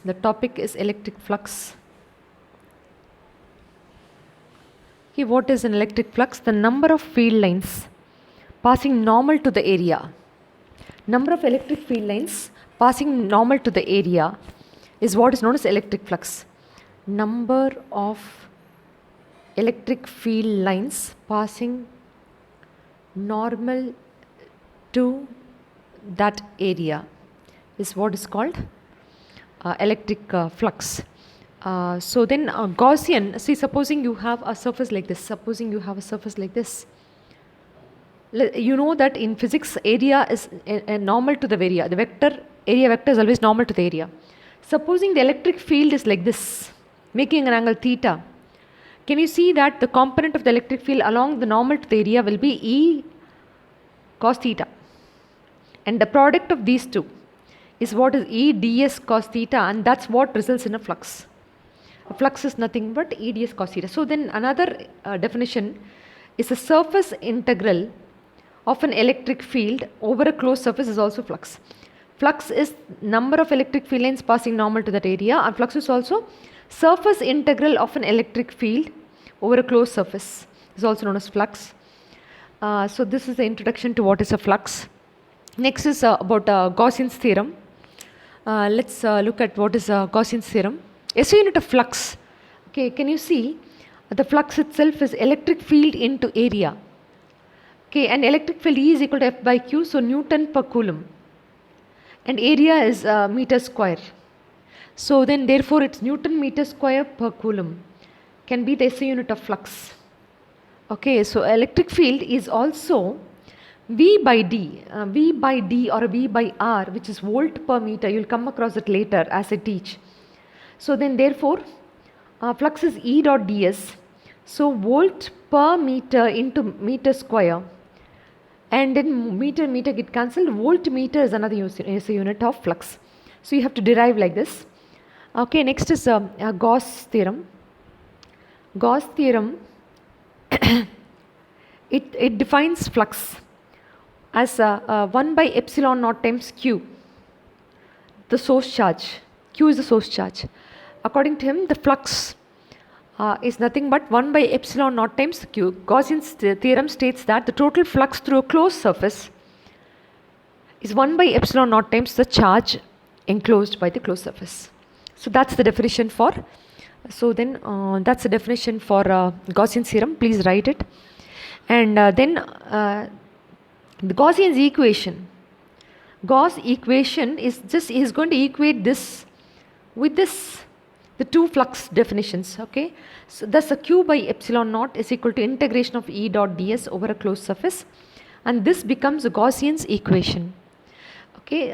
The topic is electric flux. Okay, what is an electric flux? The number of field lines passing normal to the area. Number of electric field lines passing normal to the area is what is known as electric flux. Number of electric field lines passing normal to that area is what is called electric flux. So then Gaussian, see, supposing you have a surface like this, you know that in physics area is normal to the area. The area vector is always normal to the area. Supposing the electric field is like this, making an angle theta, can you see that the component of the electric field along the normal to the area will be E cos theta, and the product of these two is what is E ds cos theta, and that's what results in a flux. A flux is nothing but E ds cos theta. So then another definition is a surface integral of an electric field over a closed surface is also flux. Flux is number of electric field lines passing normal to that area, and flux is also surface integral of an electric field over a closed surface is also known as flux. So this is the introduction to what is a flux. Next is about Gaussian's theorem. Let's look at what is Gaussian's theorem. SI unit of flux. Okay, can you see the flux itself is electric field into area. Okay, and electric field E is equal to F by Q, so Newton per Coulomb. And area is meter square. So then therefore it's Newton meter square per Coulomb can be the SI unit of flux. Okay, so electric field is also V by D or V by R, which is volt per meter. You'll come across it later as I teach. So then therefore flux is E dot ds. So volt per meter into meter square, and then meter get cancelled. Voltmeter is another SI unit of flux. So you have to derive like this. Okay, next is Gauss theorem. Gauss theorem it defines flux as 1 by epsilon naught times Q, the source charge. Q is the source charge. According to him, the flux is nothing but 1 by epsilon naught times Q. Gaussian's theorem states that the total flux through a closed surface is 1 by epsilon naught times the charge enclosed by the closed surface. So that's the definition for. So then that's the definition for Gaussian's theorem. Please write it. And then the Gaussian's equation. Gauss equation is going to equate this with this, the two flux definitions. Okay, so thus a Q by epsilon naught is equal to integration of E dot ds over a closed surface, and this becomes a Gaussian's equation. Okay,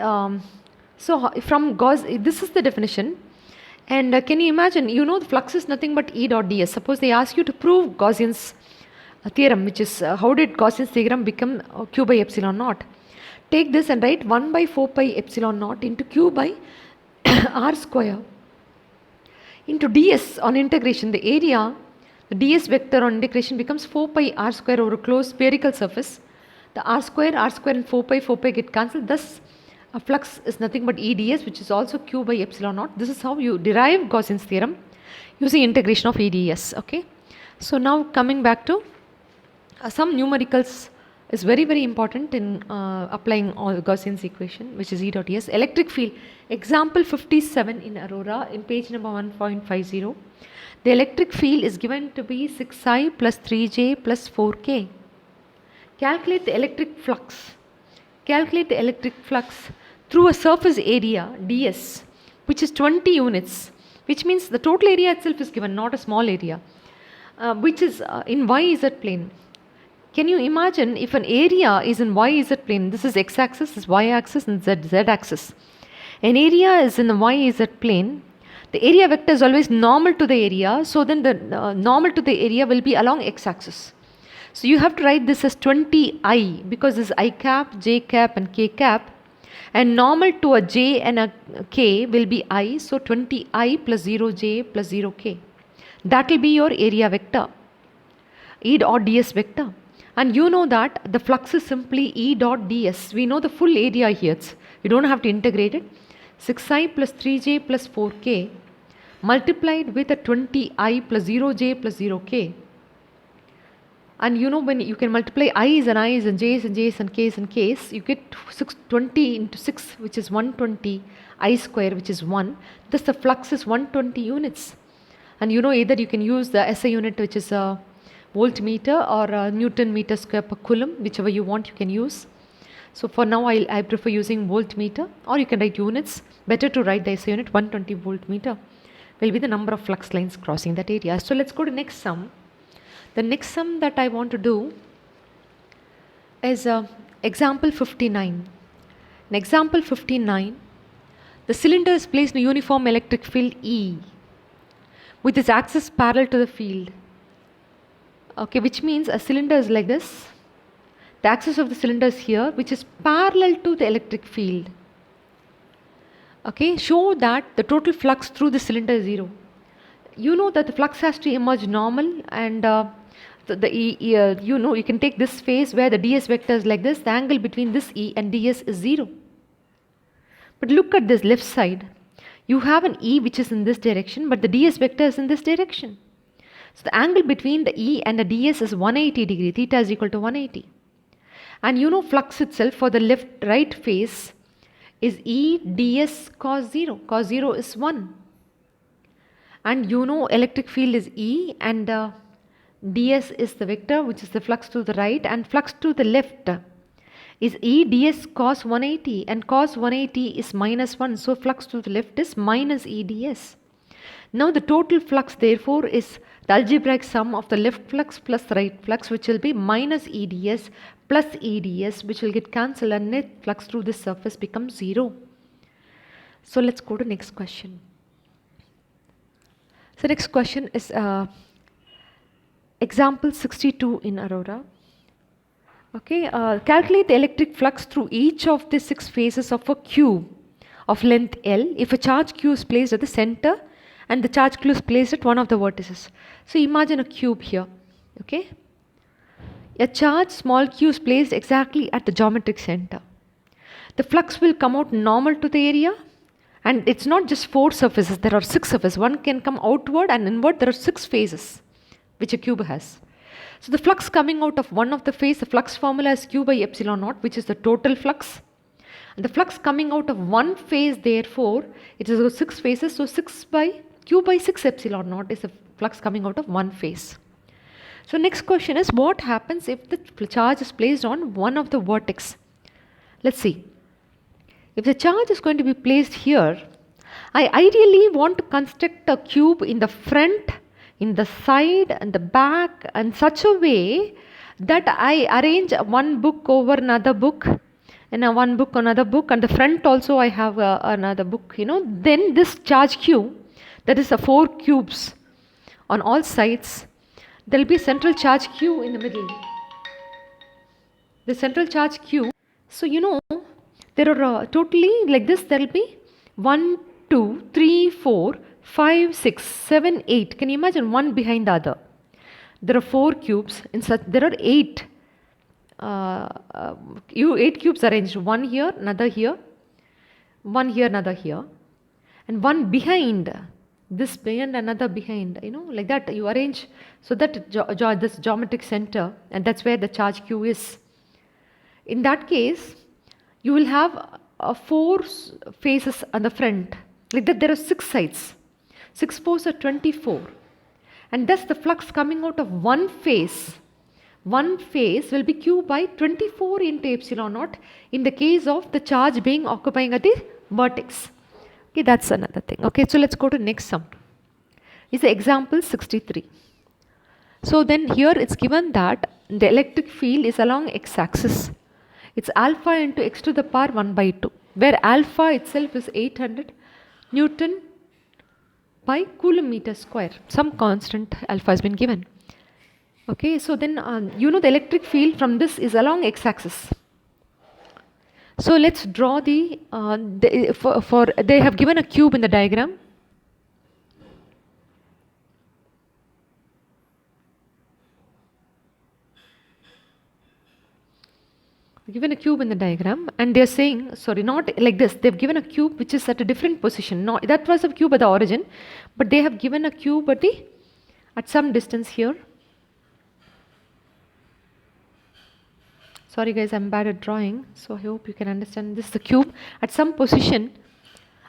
so from Gauss, this is the definition. And can you imagine, you know the flux is nothing but E dot ds. Suppose they ask you to prove Gaussian's theorem, which is how did Gaussian's theorem become Q by epsilon naught. Take this and write 1 by 4 pi epsilon naught into Q by R square into ds on integration. The area, the ds vector on integration becomes 4 pi R square over a closed spherical surface. The R square and 4 pi get cancelled. Thus a flux is nothing but E ds, which is also Q by epsilon naught. This is how you derive Gaussian's theorem using integration of E ds. Okay, so now coming back to some numericals is very, very important in applying Gaussian's equation, which is E dot ds. Electric field, example 57 in Aurora in page number 1.50. The electric field is given to be 6i plus 3j plus 4k. Calculate the electric flux. Calculate the electric flux through a surface area ds, which is 20 units, which means the total area itself is given, not a small area, which is in YZ plane. Can you imagine if an area is in YZ plane? This is x-axis, this is y-axis, and z-axis. An area is in the YZ plane. The area vector is always normal to the area. So then the normal to the area will be along x-axis. So you have to write this as 20i, because this is I cap, j cap, and k cap. And normal to a j and a k will be I. So 20i plus 0j plus 0k. That will be your area vector, E dot ds vector. And you know that the flux is simply E dot ds. We know the full area here. You don't have to integrate it. 6i plus 3j plus 4k multiplied with a 20i plus 0j plus 0k. And you know, when you can multiply i's and i's and j's and j's and k's and k's, you get 620 into 6, which is 120, I square, which is 1. Thus the flux is 120 units. And you know, either you can use the SI unit, which is a voltmeter, or a Newton meter square per coulomb, whichever you want you can use. So for now I prefer using voltmeter, or you can write units. Better to write the SI unit. 120 voltmeter will be the number of flux lines crossing that area. So let's go to next sum. The next sum that I want to do is example 59. In example 59, the cylinder is placed in a uniform electric field E with its axis parallel to the field. Okay, which means a cylinder is like this. The axis of the cylinder is here, which is parallel to the electric field. Okay, show that the total flux through the cylinder is 0. You know that the flux has to emerge normal, and you know, you can take this phase where the ds vector is like this. The angle between this E and ds is 0. But look at this left side. You have an E which is in this direction, but the ds vector is in this direction. So the angle between the E and the ds is 180 degree. Theta is equal to 180. And you know, flux itself for the left right phase is E ds cos 0. Cos 0 is 1. And you know, electric field is E, and ds is the vector, which is the flux to the right, and flux to the left is E ds cos 180, and cos 180 is minus 1. So flux to the left is minus E ds. Now the total flux therefore is the algebraic sum of the left flux plus the right flux, which will be minus E ds plus E ds, which will get cancelled, and net flux through this surface becomes 0. So let's go to next question. So next question is example 62 in Aurora. Okay, calculate the electric flux through each of the 6 phases of a cube of length L if a charge q is placed at the center and the charge q is placed at one of the vertices. So imagine a cube here. Okay, a charge small q is placed exactly at the geometric center. The flux will come out normal to the area, and it's not just 4 surfaces, there are 6 surfaces. One can come outward and inward. There are 6 phases which a cube has. So the flux coming out of one of the phase, the flux formula is q by epsilon naught, which is the total flux. And the flux coming out of one phase, therefore it is 6 phases, so 6 by q by 6 epsilon naught is the flux coming out of one phase. So next question is, what happens if the charge is placed on one of the vertex? Let's see. If the charge is going to be placed here, I ideally want to construct a cube in the front, in the side and the back, in such a way that I arrange one book over another book, and one book another book, and the front also I have another book, you know. Then this charge q, that is the 4 cubes on all sides, there will be central charge q in the middle. The central charge q, so you know, there are totally like this, there will be 1, 2, 3, 4, 5, 6, 7, 8. Can you imagine one behind the other? There are 4 cubes. In such, there are 8. 8 cubes arranged. One here, another here, one here, another here, and one behind. This behind, another behind. You know, like that you arrange so that this geometric center, and that's where the charge q is. In that case, you will have 4 faces on the front. Like that, there are 6 sides. 6 4s are 24. And thus the flux coming out of one phase will be q by 24 into epsilon naught in the case of the charge being occupying at the vertex. Okay, that's another thing. Okay, so let's go to next sum. Is the example 63. So then here it's given that the electric field is along x-axis. It's alpha into x to the power 1 by 2, where alpha itself is 800 Newton by coulomb meter square. Some constant alpha has been given. Okay, so then you know, the electric field from this is along x-axis. So let's draw the, they have given a cube in the diagram. given a cube in the diagram, and they're saying, sorry, not like this, they've given a cube which is at a different position. No, that was a cube at the origin, but they have given a cube at some distance here. Sorry guys, I'm bad at drawing, so I hope you can understand. This is the cube at some position,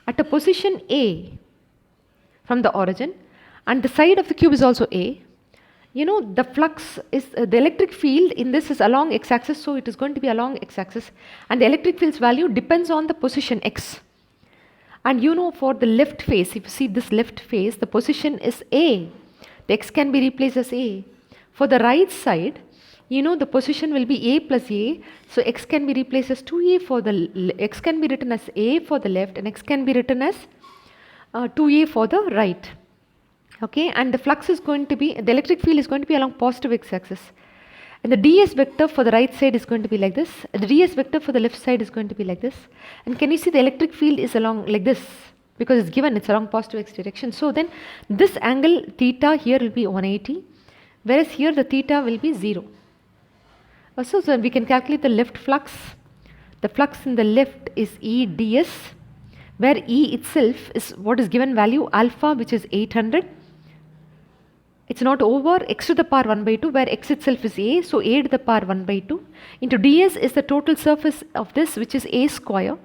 at a position A from the origin, and the side of the cube is also A. You know, the flux is, the electric field in this is along x-axis, so it is going to be along x-axis, and the electric field's value depends on the position x. And you know, for the left face, if you see this left face, the position is A. The x can be replaced as A. For the right side, you know, the position will be A plus A, so x can be replaced as 2A for the, x can be written as A for the left, and x can be written as 2A for the right. Okay, and the flux is going to be, the electric field is going to be along positive x-axis, and the ds vector for the right side is going to be like this, the ds vector for the left side is going to be like this. And can you see the electric field is along like this, because it's given, it's along positive x direction. So then this angle theta here will be 180, whereas here the theta will be 0. So we can calculate the left flux. The flux in the left is E ds, where E itself is what is given value alpha, which is 800. It's not over x to the power 1 by 2, where x itself is A, so A to the power 1 by 2 into ds is the total surface of this, which is A square.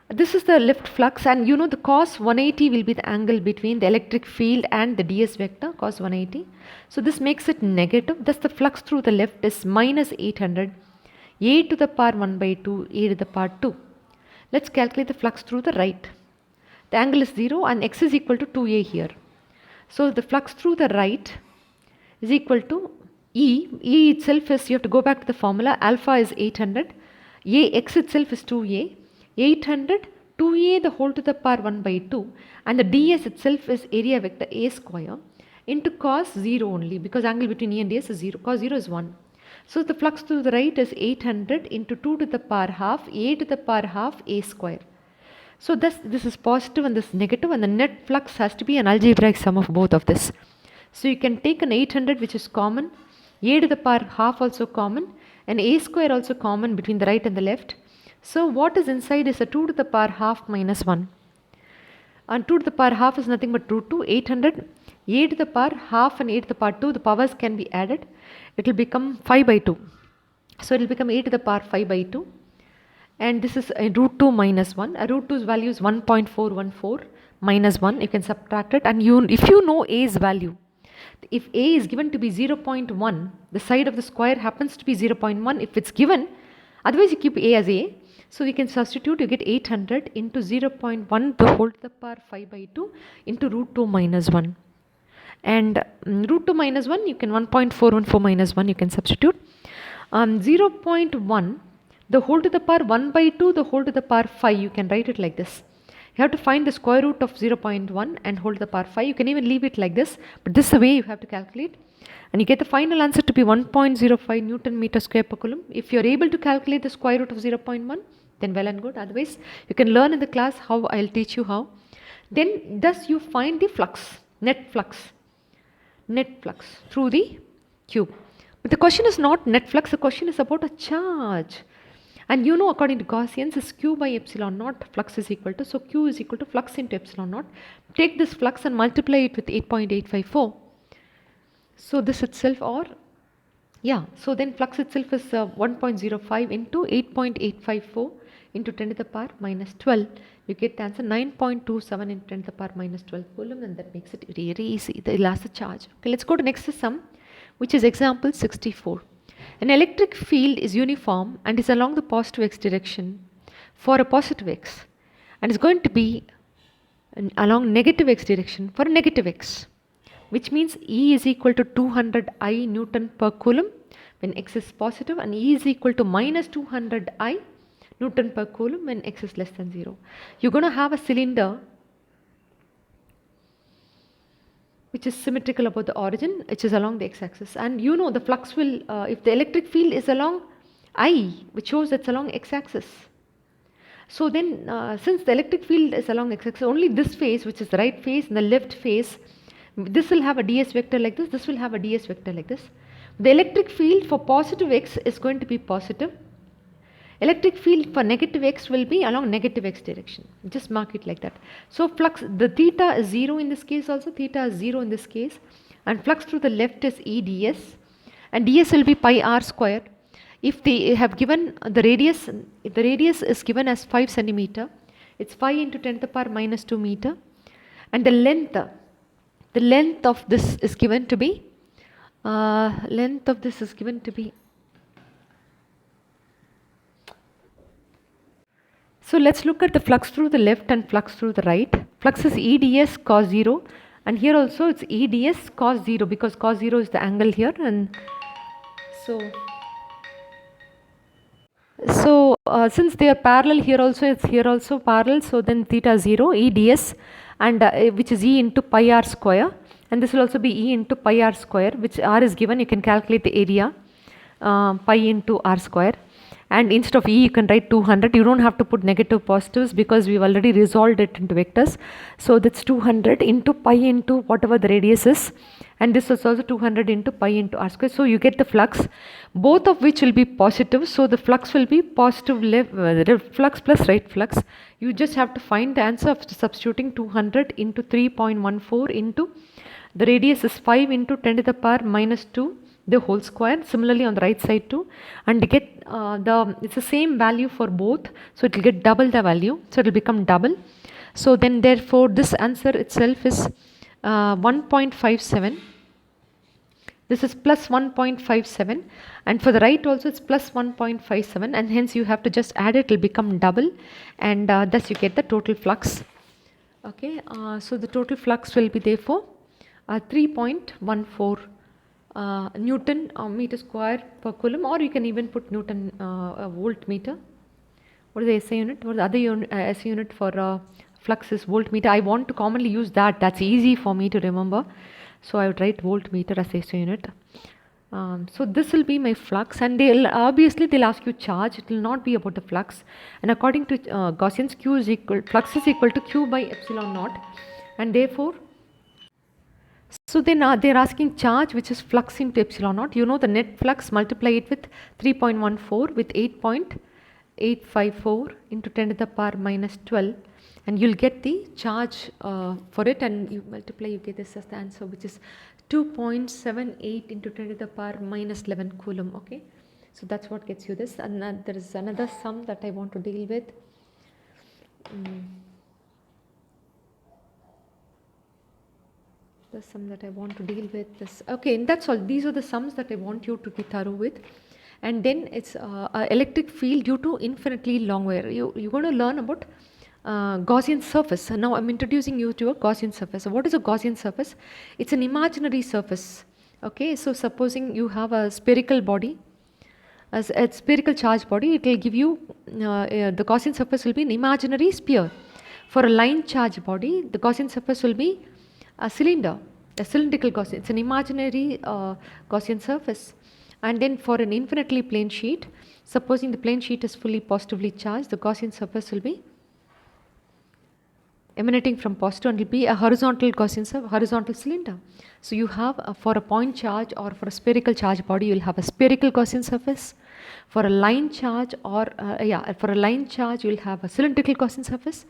This is the left flux, and you know the cos 180 will be the angle between the electric field and the ds vector, cos 180. So this makes it negative, thus the flux through the left is minus 800, A to the power 1 by 2, A to the power 2. Let's calculate the flux through the right. The angle is 0 and x is equal to 2A here. So the flux through the right is equal to E. E itself is, you have to go back to the formula, alpha is 800, A x itself is 2A, 800, 2A the whole to the power 1 by 2, and the ds itself is area vector A square into cos 0 only, because angle between E and ds is 0, cos 0 is 1. So the flux to the right is 800 into 2 to the power half, A to the power half, A square. So thus this is positive and this is negative, and the net flux has to be an algebraic sum of both of this. So you can take an 800 which is common, A to the power half also common, and A square also common between the right and the left. So what is inside is a 2 to the power half minus 1. And 2 to the power half is nothing but root 2, 800, A to the power half and A to the power 2, the powers can be added. It will become 5 by 2. So it will become A to the power 5 by 2. And this is a root 2 minus 1. A root 2's value is 1.414 minus 1. You can subtract it, and if you know A's value, if A is given to be 0.1, the side of the square happens to be 0.1 if it's given, otherwise you keep A as A. So you can substitute, you get 800 into 0.1 the whole to the power 5 by 2 into root 2 minus 1. And root 2 minus 1, you can 1.414 minus 1, you can substitute. 0.1 the whole to the power 1 by 2 the whole to the power 5, you can write it like this. You have to find the square root of 0.1 and whole to the power 5. You can even leave it like this, but this is the way you have to calculate. And you get the final answer to be 1.05 Newton meter square per coulomb. If you are able to calculate the square root of 0.1, then well and good. Otherwise, you can learn in the class how I'll teach you how. Then thus you find the flux, net flux through the cube. But the question is not net flux, the question is about a charge. And you know, according to Gaussians, is q by epsilon naught, flux is equal to, so q is equal to flux into epsilon naught. Take this flux and multiply it with 8.854. So this itself, or yeah, so then flux itself is 1.05 into 8.854 into 10 to the power minus 12. You get the answer 9.27 into 10 to the power minus 12 coulomb, and that makes it very easy. The elastic charge. Okay, let's go to next sum, which is example 64. An electric field is uniform and is along the positive x direction for a positive x, and is going to be along negative x direction for a negative x, which means E is equal to 200 I Newton per coulomb when x is positive, and E is equal to minus 200 I Newton per coulomb when x is less than 0. You're going to have a cylinder which is symmetrical about the origin, which is along the x-axis, and you know the flux will, if the electric field is along I, which shows that's along x-axis. So then since the electric field is along x-axis, only this face, which is the right face, and the left face, this will have a ds vector like this will have a ds vector like this. The electric field for positive x is going to be positive. Electric field for negative x will be along negative x direction. Just mark it like that. So flux, the theta is 0 in this case also, theta is 0 in this case, and flux to the left is E ds, and ds will be pi r square. If they have given the radius, if the radius is given as 5 centimeter, it's 5 into 10 to the power minus 2 meter, and the length of this is given to be, so let's look at the flux through the left and flux through the right. Flux is E ds cos 0, and here also it's E ds cos 0 because cos 0 is the angle here, and so since they are parallel, here also it's here also parallel, so then theta 0 E ds, and which is E into pi r square, and this will also be E into pi r square, which r is given, you can calculate the area, pi into r square. And instead of E you can write 200. You don't have to put negative positives because we've already resolved it into vectors. So that's 200 into pi into whatever the radius is, and this is also 200 into pi into r square. So you get the flux, both of which will be positive. So the flux will be positive left flux plus right flux. You just have to find the answer of substituting 200 into 3.14 into the radius is 5 into 10 to the power minus 2 the whole square, similarly on the right side too, and get it's the same value for both, so it will get double the value, so it will become double. So then therefore this answer itself is 1.57. This is plus 1.57, and for the right also it's plus 1.57, and hence you have to just add it will become double, and thus you get the total flux. Okay, so the total flux will be therefore 3.14 Newton meter square per coulomb, or you can even put Newton voltmeter. What is the SI unit? What is the other SI unit for flux is voltmeter. I want to commonly use that. That's easy for me to remember. So I would write voltmeter as SI unit. So this will be my flux, and they'll ask you charge. It will not be about the flux. And according to Gaussian's flux is equal to Q by epsilon naught, and therefore. So then they are asking charge, which is flux into epsilon naught. You know the net flux, multiply it with 3.14 with 8.854 into 10 to the power minus 12, and you'll get the charge for it, and you multiply, you get this as the answer, which is 2.78 into 10 to the power minus 11 coulomb. Okay, so that's what gets you this. And there is another sum that I want to deal with. The sum that I want to deal with this. Okay, and that's all. These are the sums that I want you to be thorough with. And then it's electric field due to infinitely long wire. You're going to learn about Gaussian surface. And now I'm introducing you to a Gaussian surface. So what is a Gaussian surface? It's an imaginary surface. Okay, so supposing you have a spherical body, as a spherical charge body, it will give you the Gaussian surface will be an imaginary sphere. For a line charge body, the Gaussian surface will be a cylinder, a cylindrical Gaussian. It's an imaginary Gaussian surface. And then for an infinitely plane sheet, supposing the plane sheet is fully positively charged, the Gaussian surface will be emanating from positive, and will be a horizontal horizontal cylinder. So you have for a point charge or for a spherical charge body, you will have a spherical Gaussian surface. For a line charge or for a line charge, you will have a cylindrical Gaussian surface.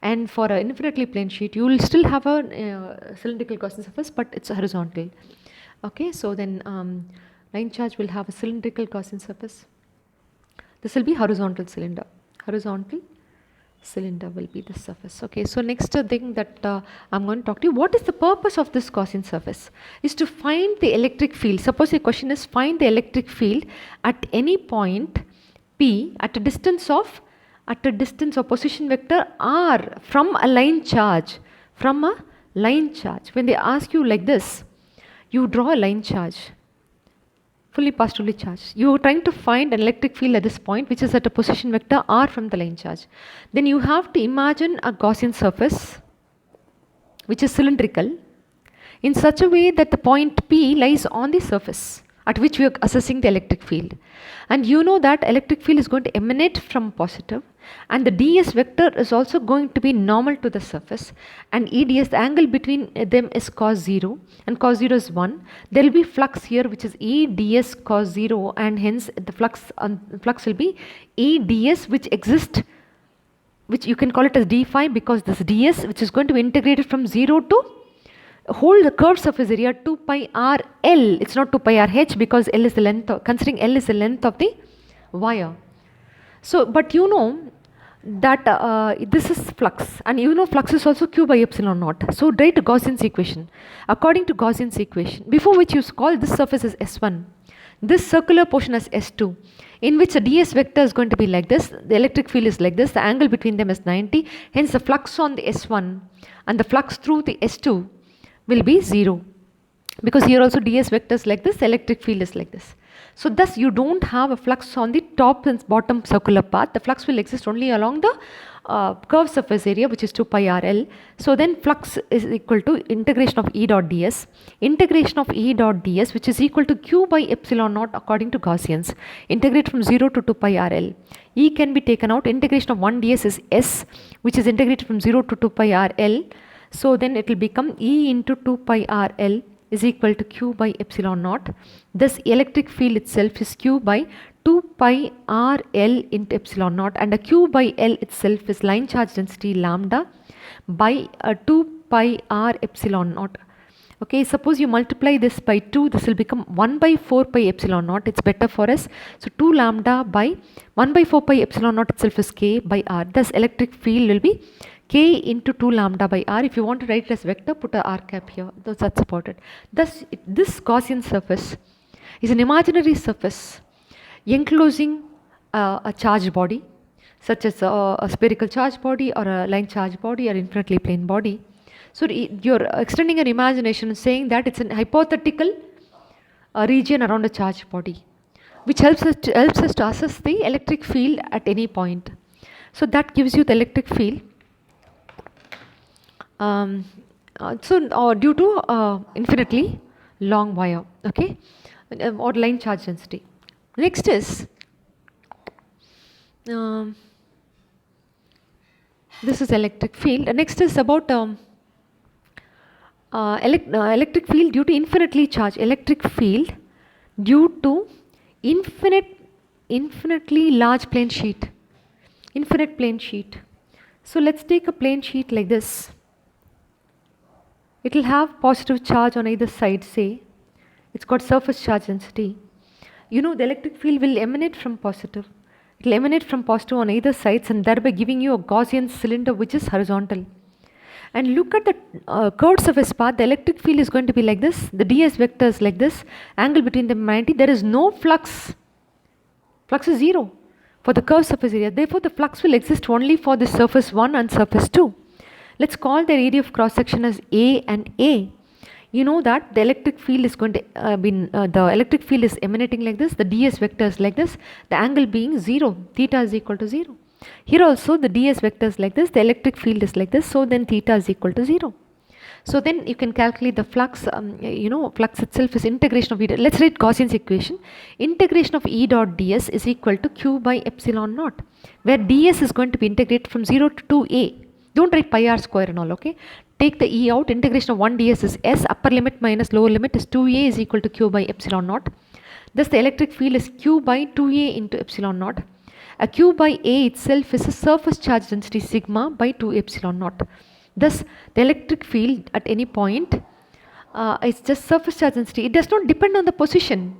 And for an infinitely plane sheet, you will still have a cylindrical Gaussian surface, but it's horizontal. Okay, so then line charge will have a cylindrical Gaussian surface. This will be horizontal cylinder. Horizontal cylinder will be the surface. Okay, so next thing that I'm going to talk to you, what is the purpose of this Gaussian surface? Is to find the electric field. Suppose the question is find the electric field at any point P at a distance or position vector r from a line charge. From a line charge. When they ask you like this, you draw a line charge, fully positively charged. You are trying to find an electric field at this point, which is at a position vector r from the line charge. Then you have to imagine a Gaussian surface, which is cylindrical, in such a way that the point P lies on the surface at which we are assessing the electric field. And you know that electric field is going to emanate from positive, and the ds vector is also going to be normal to the surface, and eds, the angle between them is cos 0, and cos 0 is 1. There will be flux here which is eds cos 0, and hence the flux will be eds which exists, which you can call it as d phi, because this ds which is going to be integrated from 0 to whole the curved surface area 2 pi r l. It's not 2 pi r h because l is the length of, considering l is the length of the wire. So but you know that this is flux, and you know flux is also q by epsilon naught. So write Gaussian's equation. According to Gaussian's equation, before which you call this surface as S1, this circular portion as S2, in which the ds vector is going to be like this, the electric field is like this, the angle between them is 90, hence the flux on the S1 and the flux through the S2 will be 0, because here also ds vector is like this, the electric field is like this. So thus you don't have a flux on the top and bottom circular path. The flux will exist only along the curved surface area, which is 2 pi r l. So then flux is equal to integration of E dot ds. Integration of E dot ds, which is equal to q by epsilon naught according to Gaussians. Integrate from 0 to 2 pi r l. E can be taken out. Integration of 1 ds is s, which is integrated from 0 to 2 pi r l. So then it will become E into 2 pi r l is equal to q by epsilon naught. Thus electric field itself is q by 2 pi r l into epsilon naught, and a q by l itself is line charge density lambda by 2 pi r epsilon naught. Okay, suppose you multiply this by 2, this will become 1 by 4 pi epsilon naught. It's better for us. So 2 lambda by 1 by 4 pi epsilon naught itself is k by r. Thus electric field will be k into 2 lambda by r. If you want to write it as vector, put a r cap here. That's about it. Thus this Gaussian surface is an imaginary surface enclosing a charged body, such as a spherical charged body or a line charged body or infinitely plane body. So you're extending your imagination and saying that it's an hypothetical region around a charged body, which helps us to assess the electric field at any point. So that gives you the electric field. Due to infinitely long wire, okay, or line charge density. Next is this is electric field. Next is about electric field due to infinitely charged. Electric field due to infinitely large plane sheet, infinite plane sheet. So let's take a plane sheet like this. It will have positive charge on either side, say. It's got surface charge density. You know the electric field will emanate from positive. It will emanate from positive on either sides, and thereby giving you a Gaussian cylinder which is horizontal. And look at the curved surface path. The electric field is going to be like this. The ds vector is like this. Angle between them 90. There is no flux. Flux is 0 for the curved surface area. Therefore the flux will exist only for the surface 1 and surface 2. Let's call the area of cross section as A and A. You know that the electric field is going to the electric field is emanating like this. The ds vector is like this. The angle being 0. Theta is equal to 0. Here also the ds vector is like this. The electric field is like this. So then theta is equal to 0. So then you can calculate the flux. Flux itself is integration of E. Let's write Gaussian's equation. Integration of E dot ds is equal to q by epsilon naught, where ds is going to be integrated from 0 to 2a. Don't write pi r square and all, okay. Take the e out. Integration of 1 ds is s. Upper limit minus lower limit is 2a is equal to q by epsilon naught. Thus the electric field is q by 2a into epsilon naught. A q by a itself is a surface charge density sigma by 2 epsilon naught. Thus the electric field at any point is just surface charge density. It does not depend on the position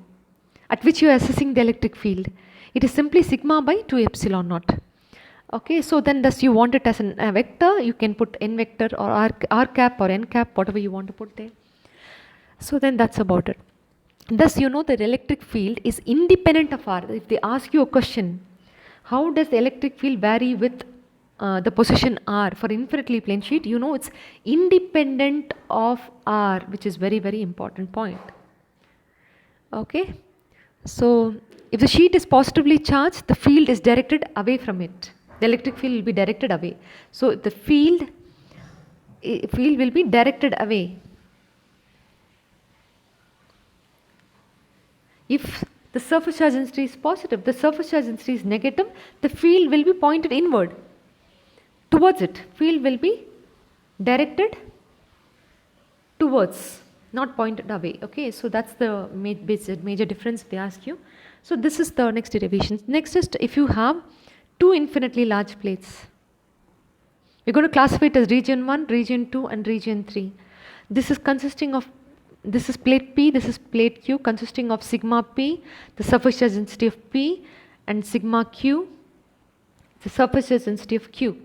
at which you are assessing the electric field. It is simply sigma by 2 epsilon naught. Okay, so then thus you want it as a vector, you can put n vector or r cap or n cap, whatever you want to put there. So then that's about it. Thus you know the electric field is independent of r. If they ask you a question, how does the electric field vary with the position r for infinitely plane sheet, you know it's independent of r, which is very, very important point. Okay, so if the sheet is positively charged, the field is directed away from it. The electric field will be directed away. So the field will be directed away. If The surface charge density is positive. The surface charge density is negative. The field will be pointed inward towards it. Field will be directed towards, not pointed away. Okay, so that's the major difference they ask you. So this is the next derivation. Next is if you have two infinitely large plates. We're going to classify it as region 1, region 2 and region 3. This is consisting of, this is plate P, this is plate Q, consisting of sigma P, the surface charge density of P, and sigma Q, the surface charge density of Q.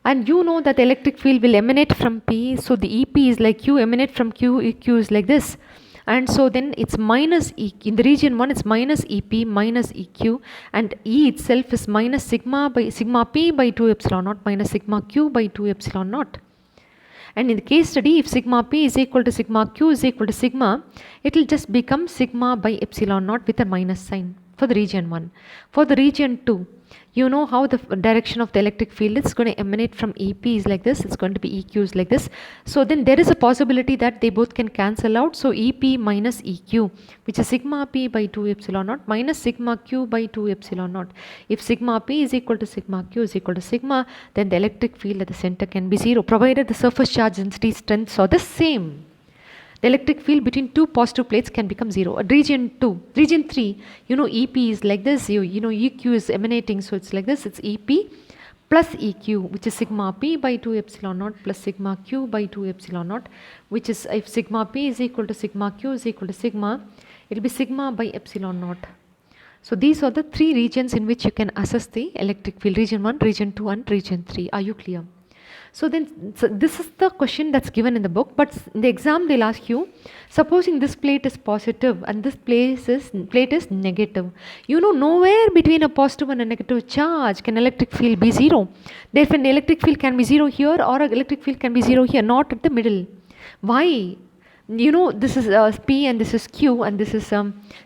And you know that the electric field will emanate from P, so the EP is like Q, emanate from Q, EQ is like this. And so then it's minus E, in the region 1 it's minus EP minus EQ, and E itself is minus sigma P by 2 epsilon naught minus sigma Q by 2 epsilon naught. And in the case study, if sigma P is equal to sigma Q is equal to sigma, it will just become sigma by epsilon naught with a minus sign for the region 1. For the region 2, you know how the direction of the electric field is going to emanate from EP is like this, it's going to be EQ is like this. So then there is a possibility that they both can cancel out. So EP minus EQ, which is sigma P by 2 epsilon naught minus sigma Q by 2 epsilon naught. If sigma P is equal to sigma Q is equal to sigma, then the electric field at the center can be 0, provided the surface charge density strengths are the same. The electric field between two positive plates can become 0. At region 2, region 3, you know EP is like this, you know EQ is emanating, so it's like this, it's EP plus EQ, which is sigma P by 2 epsilon naught plus sigma Q by 2 epsilon naught, which is if sigma P is equal to sigma Q is equal to sigma, it will be sigma by epsilon naught. So these are the three regions in which you can assess the electric field, region 1, region 2 and region 3. Are you clear? So this is the question that's given in the book, but in the exam they'll ask you, supposing this plate is positive and this plate is negative. You know, nowhere between a positive and a negative charge can electric field be 0. Therefore, an electric field can be 0 here or an electric field can be 0 here, not at the middle. Why? You know, this is P and this is Q and this is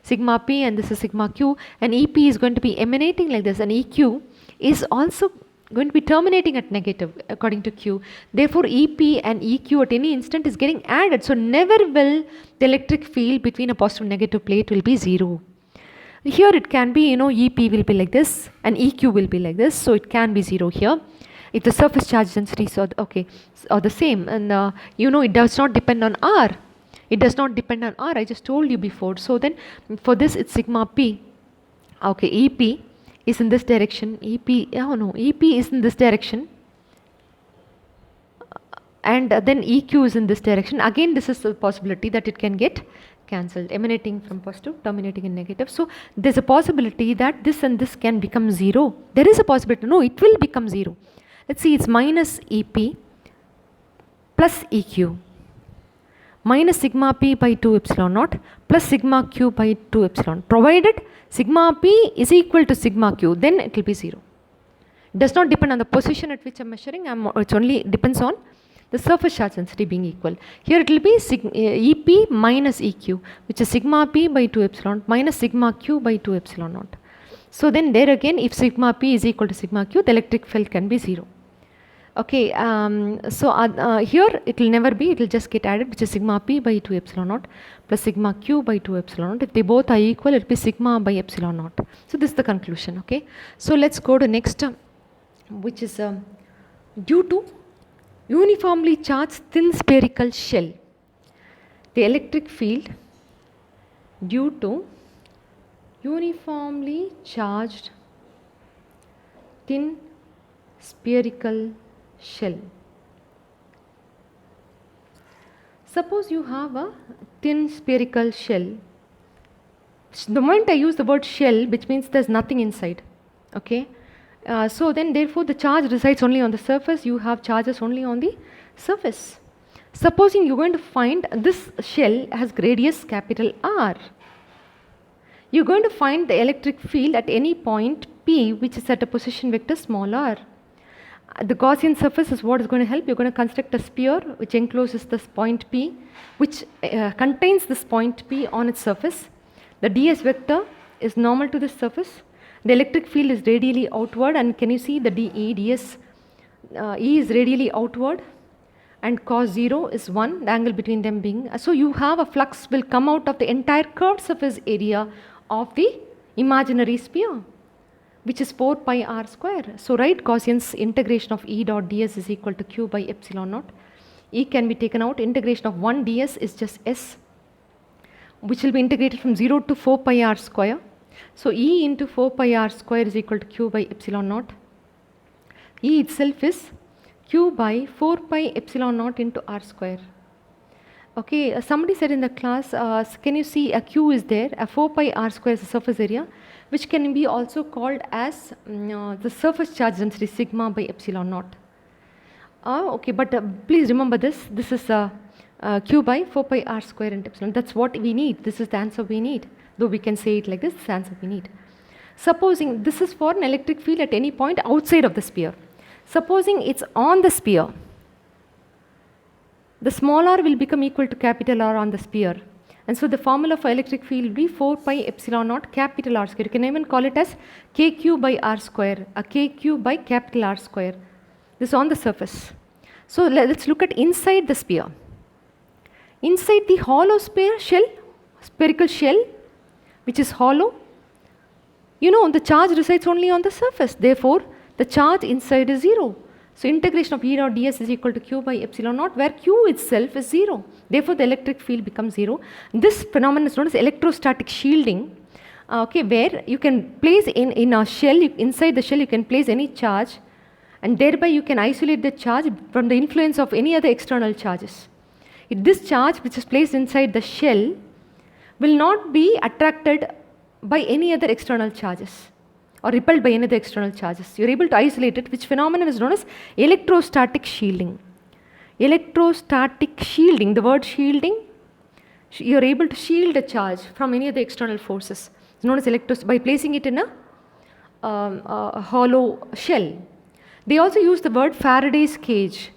sigma P and this is sigma Q, and EP is going to be emanating like this, and EQ is also going to be terminating at negative according to Q. Therefore, EP and EQ at any instant is getting added. So never will the electric field between a positive and negative plate will be 0. Here it can be, you know, EP will be like this and EQ will be like this. So it can be 0 here. If the surface charge densities are, are the same, and you know, it does not depend on R. It does not depend on R. I just told you before. So then for this it's sigma P. Okay, EP is in this direction, EP is in this direction, and then EQ is in this direction. Again, this is a possibility that it can get cancelled, emanating from positive, terminating in negative. So there's a possibility that this and this can become 0. There is a possibility, no, it will become 0. Let's see, it's minus EP plus EQ minus sigma P by 2 epsilon naught plus sigma Q by 2 epsilon, provided sigma P is equal to sigma Q, then it will be 0. It does not depend on the position at which I am measuring, it only depends on the surface charge density being equal. Here it will be EP minus EQ, which is sigma P by 2 epsilon minus sigma Q by 2 epsilon naught. So then there again, if sigma P is equal to sigma Q, the electric field can be 0. Okay, here it will never be, it will just get added, which is sigma P by 2 epsilon naught plus sigma Q by 2 epsilon naught. If they both are equal, it will be sigma by epsilon naught. So this is the conclusion. Okay, so let's go to next, which is due to uniformly charged thin spherical shell, the electric field due to uniformly charged thin spherical shell. Suppose you have a thin spherical shell. The moment I use the word shell, which means there's nothing inside. Okay, so then therefore the charge resides only on the surface. You have charges only on the surface. Supposing you're going to find this shell has radius capital R. You're going to find the electric field at any point P, which is at a position vector small r. The Gaussian surface is what is going to help. You're going to construct a sphere which encloses this point P, which contains this point P on its surface. The ds vector is normal to this surface. The electric field is radially outward, and can you see the E is radially outward, and cos 0 is 1, the angle between them being, so you have a flux will come out of the entire curved surface area of the imaginary sphere, which is 4 pi r square. So write Gaussian's integration of E dot ds is equal to q by epsilon naught. E can be taken out, integration of 1 ds is just s, which will be integrated from 0 to 4 pi r square. So E into 4 pi r square is equal to q by epsilon naught. E itself is q by 4 pi epsilon naught into r square. Okay, somebody said in the class, can you see a q is there, a 4 pi r square is the surface area, which can be also called as the surface charge density sigma by epsilon naught. Okay, but please remember this is q by 4 pi r square into epsilon. That's what we need. This is the answer we need. Though we can say it like this is the answer we need. Supposing this is for an electric field at any point outside of the sphere. Supposing it's on the sphere, the small r will become equal to capital R on the sphere. And so the formula for electric field will be 4 pi epsilon naught capital R square. You can even call it as kq by r square, a kq by capital R square. This is on the surface. So let's look at inside the sphere. Inside the hollow spherical shell, which is hollow, the charge resides only on the surface. Therefore, the charge inside is 0. So integration of E dot ds is equal to q by epsilon naught, where q itself is 0. Therefore, the electric field becomes 0. This phenomenon is known as electrostatic shielding, where you can place in a shell, inside the shell you can place any charge, and thereby you can isolate the charge from the influence of any other external charges. This charge which is placed inside the shell will not be attracted by any other external charges or repelled by any other external charges. You are able to isolate it, which phenomenon is known as electrostatic shielding. Electrostatic shielding, the word shielding, you are able to shield a charge from any other external forces. It's known as by placing it in a hollow shell. They also use the word Faraday's cage.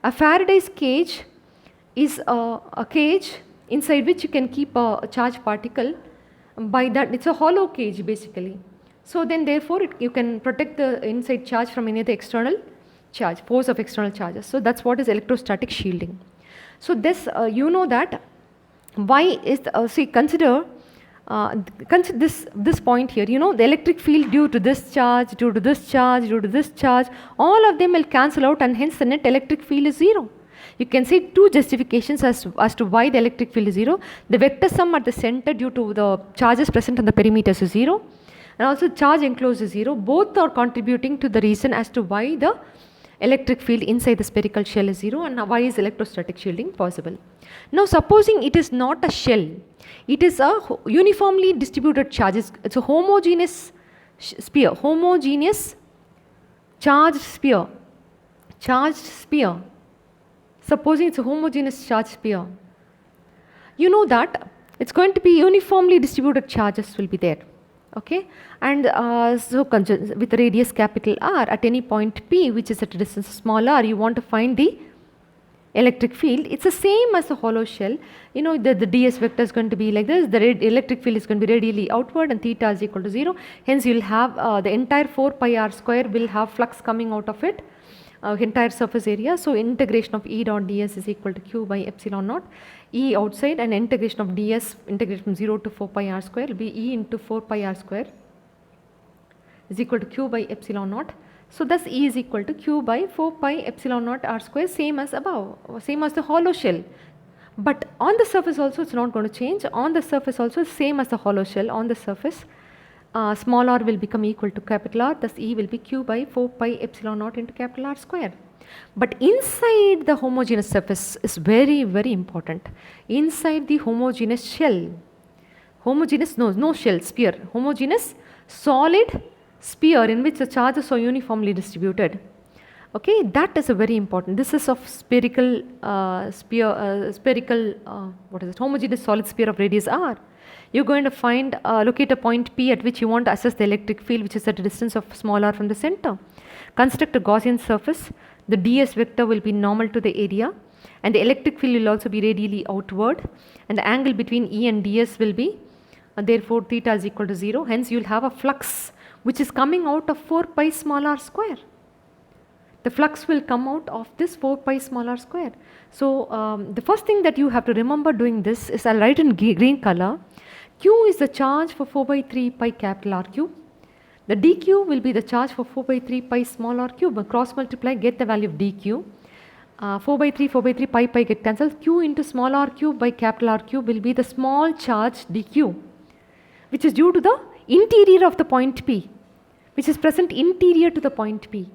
A Faraday's cage is a cage inside which you can keep a charged particle. By that, it's a hollow cage basically. So then therefore you can protect the inside charge from any other external charge, force of external charges. So that's what is electrostatic shielding. So this that why is consider this point here, the electric field due to this charge, due to this charge, due to this charge, all of them will cancel out, and hence the net electric field is 0. You can see two justifications as to why the electric field is 0. The vector sum at the center due to the charges present on the perimeters is 0, and also charge enclosed is 0. Both are contributing to the reason as to why the electric field inside the spherical shell is 0, and why is electrostatic shielding possible. Now supposing it is not a shell, it is a uniformly distributed charges. It's a homogeneous sphere, homogeneous charged sphere. Supposing it's a homogeneous charge sphere, that it's going to be uniformly distributed charges will be there. Okay, and so with radius capital R at any point P, which is at a distance small r, you want to find the electric field. It's the same as a hollow shell. The ds vector is going to be like this. The electric field is going to be radially outward, and theta is equal to 0. Hence you will have the entire 4 pi r square will have flux coming out of it, entire surface area. So integration of E dot ds is equal to q by epsilon naught. E outside, and integration of ds, integration from 0 to 4 pi r square will be E into 4 pi r square is equal to q by epsilon naught. So thus E is equal to q by 4 pi epsilon naught r square, same as above, same as the hollow shell. But on the surface also it's not going to change. On the surface also same as the hollow shell. On the surface, small r will become equal to capital R, thus E will be q by 4 pi epsilon naught into capital R square. But inside the homogeneous surface is very, very important. Inside the homogeneous shell, no shell, sphere, homogeneous solid sphere in which the charges are uniformly distributed. Okay, that is a very important. This is of spherical homogeneous solid sphere of radius r. You're going to find locate a point P at which you want to assess the electric field, which is at a distance of small r from the center. Construct a Gaussian surface. The ds vector will be normal to the area, and the electric field will also be radially outward, and the angle between E and ds will be therefore theta is equal to 0. Hence you will have a flux which is coming out of 4 pi small r square. The flux will come out of this 4 pi small r square. So the first thing that you have to remember doing this is, I'll write in green color. Q is the charge for 4 by 3 pi capital R cube. The dq will be the charge for 4 by 3 pi small r cube. Cross multiply, get the value of dq. 4 by 3 pi get cancelled. Q into small r cube by capital R cube will be the small charge dq, which is due to the interior of the point P, which is present interior to the point P.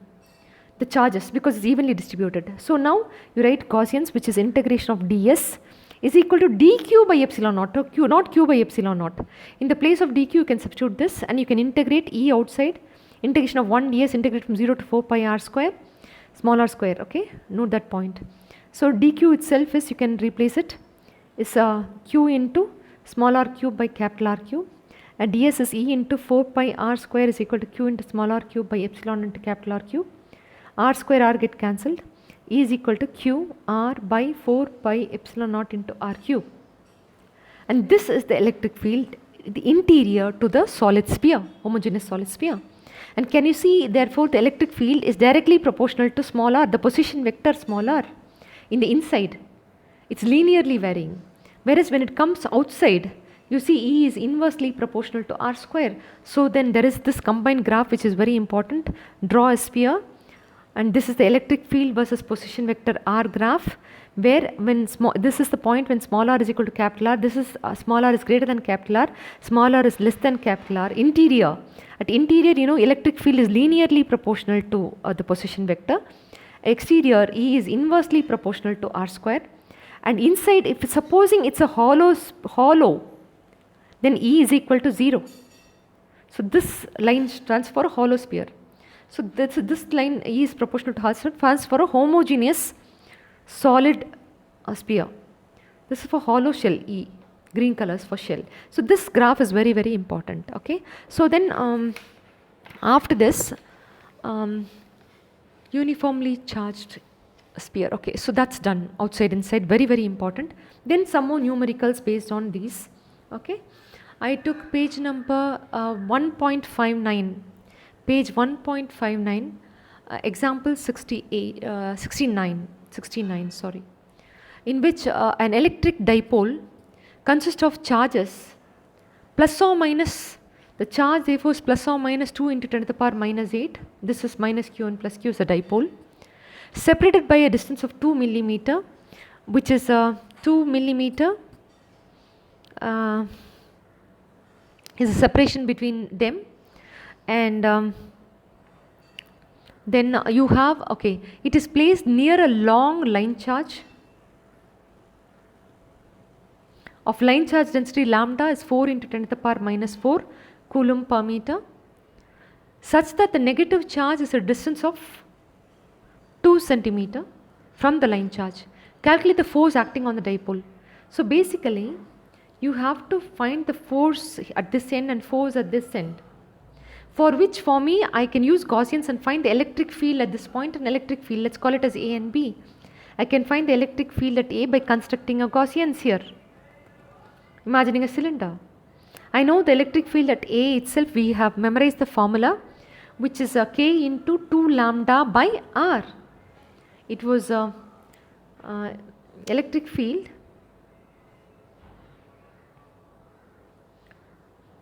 The charges, because it's evenly distributed. So now you write Gaussians, which is integration of ds is equal to dq by epsilon naught, or q, not q by epsilon naught. In the place of dq you can substitute this and you can integrate E outside. Integration of 1 ds, integrate from 0 to 4 pi r square, small r square, okay, note that point. So dq itself is, you can replace it, is q into small r cube by capital R cube, and ds is E into 4 pi r square is equal to q into small r cube by epsilon into capital R cube. R square r get cancelled. E is equal to q r by 4 pi epsilon naught into r cube. And this is the electric field, the interior to the solid sphere, homogeneous solid sphere. And can you see, therefore the electric field is directly proportional to small r, the position vector small r in the inside. It's linearly varying. Whereas when it comes outside, you see E is inversely proportional to r square. So then there is this combined graph which is very important. Draw a sphere. And this is the electric field versus position vector r graph, where when this is the point when small r is equal to capital R, this is small r is greater than capital R, small r is less than capital R. Interior, at interior, you know, electric field is linearly proportional to the position vector. Exterior, E is inversely proportional to r square. And inside, if supposing it's a hollow, then E is equal to 0. So this line stands for a hollow sphere. So this line E is proportional to r square stands for a homogeneous solid sphere. This is for hollow shell, E, green colors for shell. So this graph is very, very important. Okay. So then after this, uniformly charged sphere. Okay. So that's done, outside, inside, very, very important. Then some more numericals based on these. Okay. I took page number 1.59. Page 1.59, example 69, sorry, in which an electric dipole consists of charges plus or minus, the charge therefore is plus or minus 2 into 10 to the power minus 8, this is minus q and plus q is a dipole, separated by a distance of 2 millimeter, which is 2 millimeter is a separation between them. And then you have, okay, it is placed near a long line charge of line charge density lambda is 4 into 10 to the power minus 4 coulomb per meter, such that the negative charge is a distance of 2 centimeter from the line charge. Calculate the force acting on the dipole. So basically, you have to find the force at this end and force at this end. For which, for me, I can use Gaussians and find the electric field at this point and electric field, let's call it as A and B. I can find the electric field at A by constructing a Gaussians here. Imagining a cylinder. I know the electric field at A itself, we have memorized the formula, which is K into 2 lambda by R. It was electric field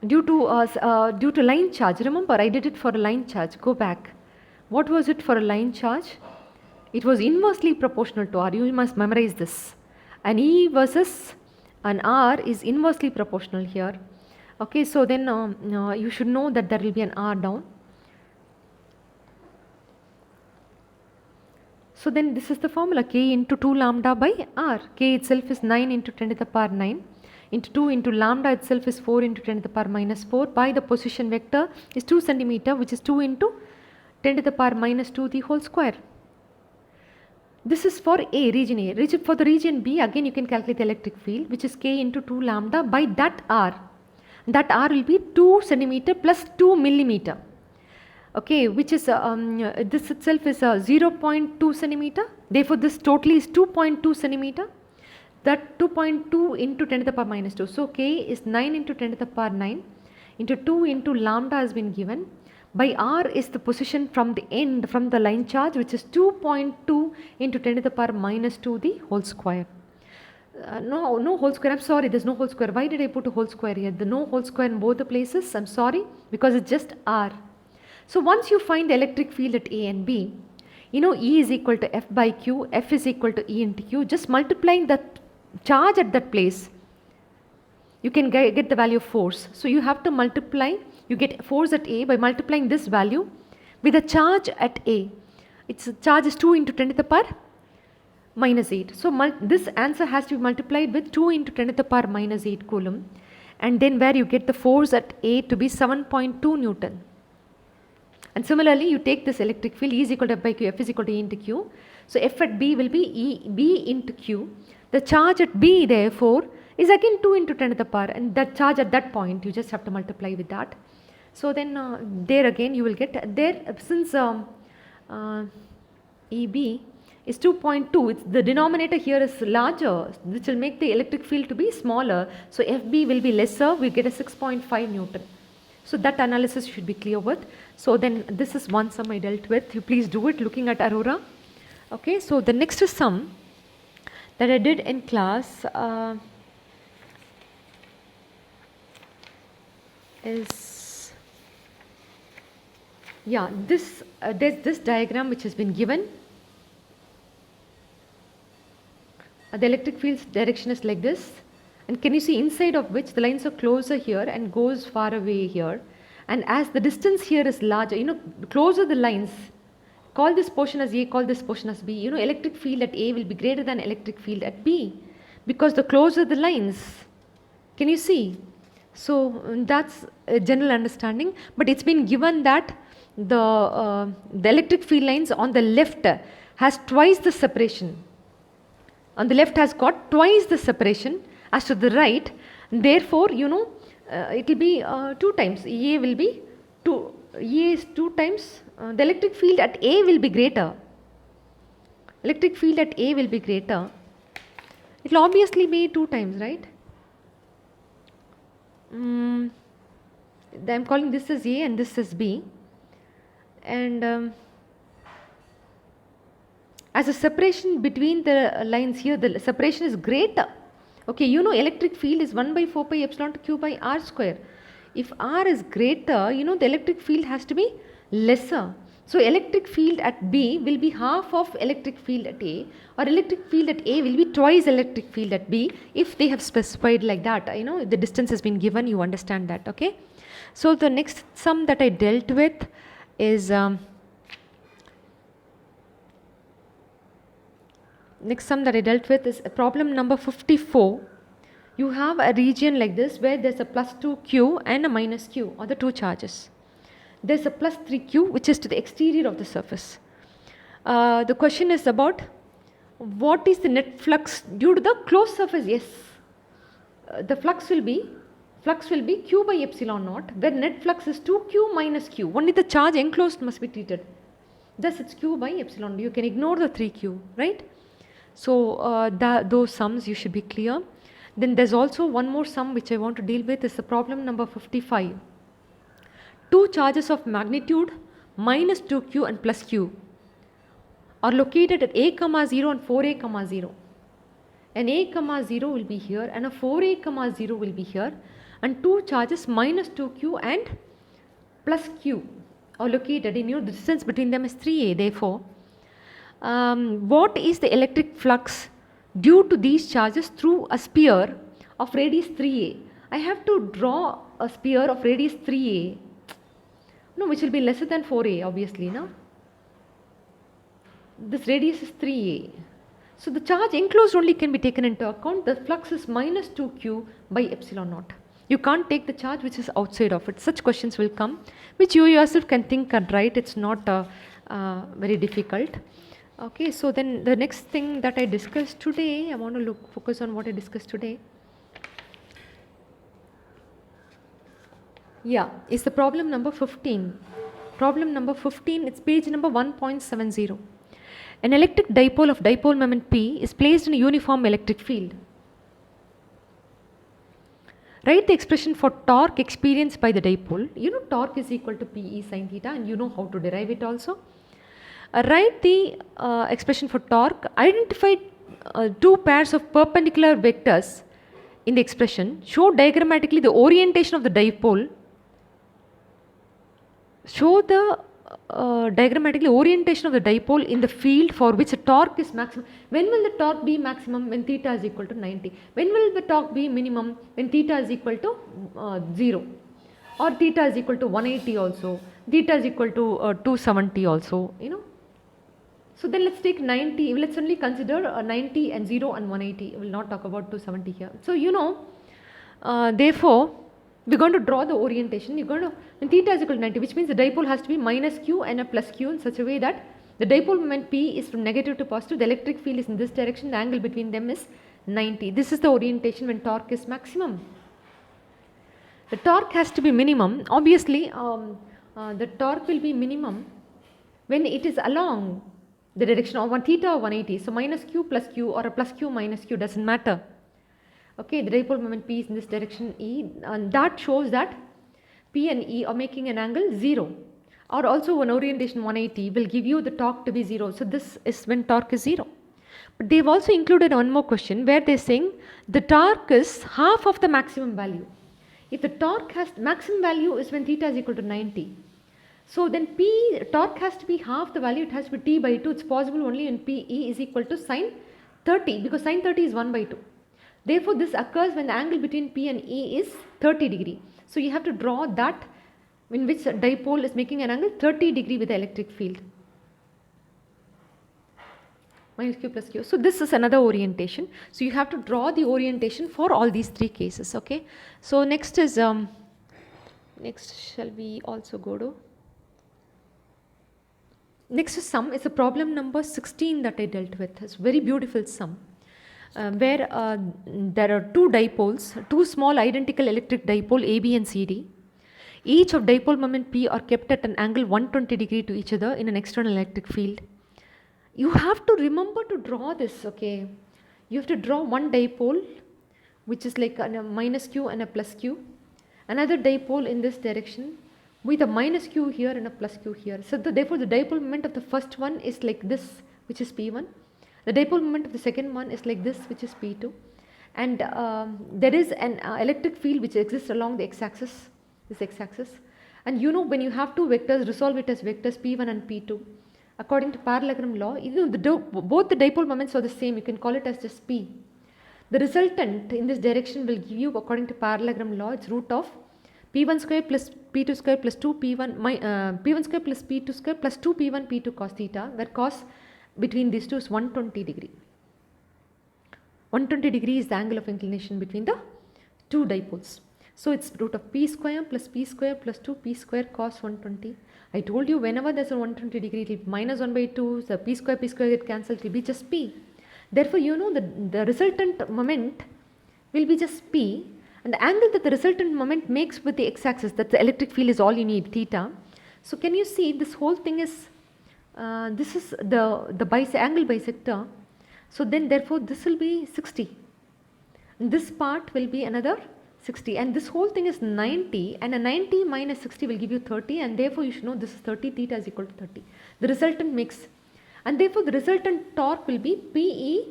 due to line charge. Remember, I did it for a line charge. Go back. What was it for a line charge? It was inversely proportional to R. You must memorize this. And E versus an R is inversely proportional here. Okay, so then you should know that there will be an R down. So then this is the formula, K into 2 lambda by R. K itself is 9 into 10 to the power 9. Into 2 into lambda itself is 4 into 10 to the power minus 4 by the position vector is 2 centimeter, which is 2 into 10 to the power minus 2 the whole square. This is for A, region A. For the region B, again you can calculate the electric field, which is K into 2 lambda by that R. That R will be 2 centimeter plus 2 millimeter. Okay, which is this itself is 0.2 centimeter. Therefore, this totally is 2.2 centimeter. That 2.2 into 10 to the power minus 2. So K is 9 into 10 to the power 9 into 2 into lambda has been given by r is the position from the end, from the line charge, which is 2.2 into 10 to the power minus 2 the whole square. No whole square, I'm sorry, there's no whole square. Why did I put a whole square here? The no whole square in both the places, I'm sorry, because it's just r. So once you find the electric field at A and B, you know E is equal to F by Q, F is equal to E into Q, just multiplying the charge at that place, you can get the value of force. So you have to multiply, you get force at A by multiplying this value with the charge at A. Its charge is 2 into 10 to the power minus 8. So this answer has to be multiplied with 2 into 10 to the power minus 8 coulomb, and then where you get the force at A to be 7.2 Newton. And similarly, you take this electric field, E is equal to F by Q, F is equal to E into Q. So F at B will be B into Q. The charge at B therefore is again 2 into 10 to the power, and that charge at that point you just have to multiply with that. So then there again you will get there, since EB is 2.2, it's the denominator here is larger, which will make the electric field to be smaller. So FB will be lesser, we get a 6.5 Newton. So that analysis should be clear with. So then this is one sum I dealt with. You please do it looking at Aurora. Okay, so the next sum that I did in class is, yeah, this there's this diagram which has been given. The electric field's direction is like this, and can you see inside of which the lines are closer here and goes far away here, and as the distance here is larger, you know, closer the lines, call this portion as A, call this portion as B, you know, electric field at A will be greater than electric field at B because the closer the lines. Can you see? So that's a general understanding, but it's been given that the electric field lines on the left has twice the separation. On the left has got twice the separation as to the right, therefore you know it will be 2 times, A will be 2, A is 2 times, the electric field at A will be greater, electric field at A will be greater, it will obviously be 2 times, right? I am calling this as A and this as B, and as a separation between the lines here, the separation is greater. Okay, you know electric field is 1 by 4 pi epsilon to Q by R square. If R is greater, you know the electric field has to be lesser. So electric field at B will be half of electric field at A, or electric field at A will be twice electric field at B if they have specified like that. You know, the distance has been given, you understand that, okay? So the next sum that I dealt with is problem number 54. You have a region like this where there's a plus 2q and a minus q, or the two charges. There's a plus 3q which is to the exterior of the surface. The question is about what is the net flux due to the closed surface. Yes, the flux will be q by epsilon naught, where net flux is 2q minus q. Only the charge enclosed must be treated. Thus it's q by epsilon. You can ignore the 3q, right? So those sums you should be clear. Then there's also one more sum which I want to deal with, is the problem number 55. Two charges of magnitude minus 2q and plus q are located at a comma 0 and 4a comma 0. An a comma 0 will be here and a 4a comma 0 will be here, and two charges minus 2q and plus q are located in, the distance between them is 3a. Therefore, what is the electric flux due to these charges through a sphere of radius 3a? I have to draw a sphere of radius 3a, no, which will be lesser than 4a obviously, no? This radius is 3a. So the charge enclosed only can be taken into account. The flux is minus 2q by epsilon naught. You can't take the charge which is outside of it. Such questions will come, which you yourself can think and write. It's not very difficult. Okay, so then the next thing that I discussed today, I want to focus on what I discussed today. Yeah, is the problem number 15. Problem number 15, it's page number 1.70. An electric dipole of dipole moment P is placed in a uniform electric field. Write the expression for torque experienced by the dipole. You know torque is equal to Pe sin theta, and you know how to derive it also. Write the expression for torque. Identify two pairs of perpendicular vectors in the expression. Show diagrammatically the orientation of the dipole. Show the diagrammatically orientation of the dipole in the field for which the torque is maximum. When will the torque be maximum? When theta is equal to 90. When will the torque be minimum? When theta is equal to 0, or theta is equal to 180 also, theta is equal to 270 also, you know. So then let's take 90, let's only consider 90 and 0 and 180. We will not talk about 270 here. So you know, therefore we are going to draw the orientation. You are going to, when theta is equal to 90, which means the dipole has to be minus q and a plus q in such a way that the dipole moment P is from negative to positive, the electric field is in this direction, the angle between them is 90. This is the orientation when torque is maximum. The torque has to be minimum. Obviously, the torque will be minimum when it is along the direction of 1 theta or 180. So minus q plus q or a plus q minus q doesn't matter. Okay, the dipole moment P is in this direction E, and that shows that P and E are making an angle 0, or also an orientation 180 will give you the torque to be 0. So this is when torque is 0. But they have also included one more question where they are saying the torque is half of the maximum value. If the torque has maximum value is when theta is equal to 90. So then torque has to be half the value, it has to be T by 2. It's possible only when PE is equal to sine 30, because sine 30 is 1 by 2. Therefore, this occurs when the angle between P and E is 30 degree. So you have to draw that in which a dipole is making an angle 30 degree with the electric field. Minus q plus q. So this is another orientation. So you have to draw the orientation for all these three cases. Okay. So next is next shall we also go to. Next is sum. It's a problem number 16 that I dealt with. It's a very beautiful sum. Where there are two dipoles, two small identical electric dipole AB and CD. Each of dipole moment P are kept at an angle 120 degree to each other in an external electric field. You have to remember to draw this, okay. You have to draw one dipole which is like a minus q and a plus q. Another dipole in this direction with a minus q here and a plus q here. So therefore the dipole moment of the first one is like this, which is P1. The dipole moment of the second one is like this, which is P2, and there is an electric field which exists along the x-axis, this x-axis, and you know when you have two vectors, resolve it as vectors P1 and P2. According to parallelogram law, both the dipole moments are the same, you can call it as just P. The resultant in this direction will give you, according to parallelogram law, it's root of P1 square plus P2 square plus 2 P1, P1 square plus P2 square plus 2 P1 P2 cos theta, where cos between these two is 120 degree. 120 degree is the angle of inclination between the two dipoles. So it's root of P square plus 2 P square cos 120. I told you whenever there's a 120 degree, it will be minus 1 by 2, so P square get cancelled, it will be just P. Therefore, you know the resultant moment will be just P, and the angle that the resultant moment makes with the x-axis, that the electric field is all you need, theta. So can you see this whole thing is this is the angle bisector. So then therefore this will be 60. And this part will be another 60, and this whole thing is 90, and a 90 minus 60 will give you 30, and therefore you should know this is 30, theta is equal to 30. The resultant makes, and therefore the resultant torque will be PE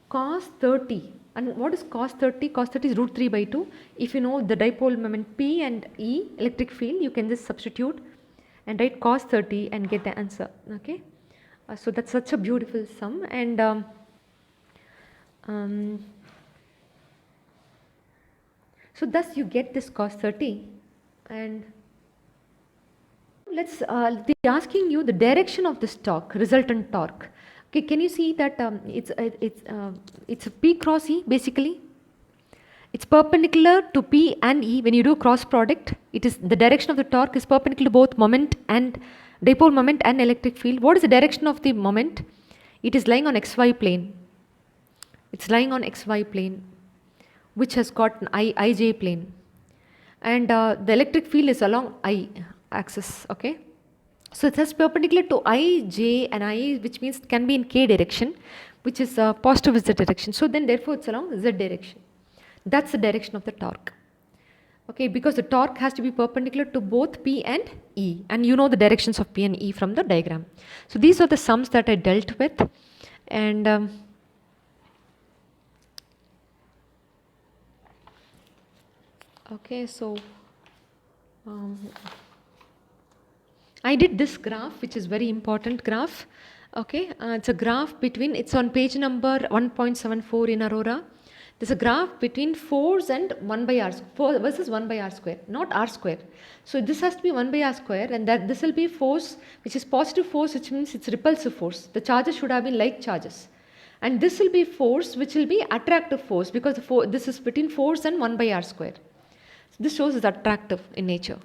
cos 30. And what is cos 30? Cos 30 is root 3 by 2. If you know the dipole moment P and E electric field, you can just substitute and write cos 30 and get the answer. Okay, so that's such a beautiful sum, and so thus you get this cos 30, and let's they're asking you the direction of this torque, resultant torque. Okay, can you see that it's a P cross E basically. It's perpendicular to P and E. When you do cross product, it is the direction of the torque is perpendicular to both moment and dipole moment and electric field. What is the direction of the moment? It is lying on xy plane. It's lying on xy plane, which has got an ij plane, and the electric field is along I axis. Okay, so it has perpendicular to I, j and I, which means it can be in k direction, which is positive z direction. So then therefore it's along z direction. That's the direction of the torque. Okay, because the torque has to be perpendicular to both P and E, and you know the directions of P and E from the diagram. So these are the sums that I dealt with, and okay, so um, I did this graph, which is very important graph. Okay, it's a graph between, it's on page number 1.74 in Aurora. There's a graph between force and 1 by r, 4 versus 1 by r square, not r square. So this has to be 1 by r square, and that this will be force, which is positive force, which means it's repulsive force. The charges should have been like charges. And this will be force, which will be attractive force, because this is between force and 1 by r square. So this shows it's attractive in nature.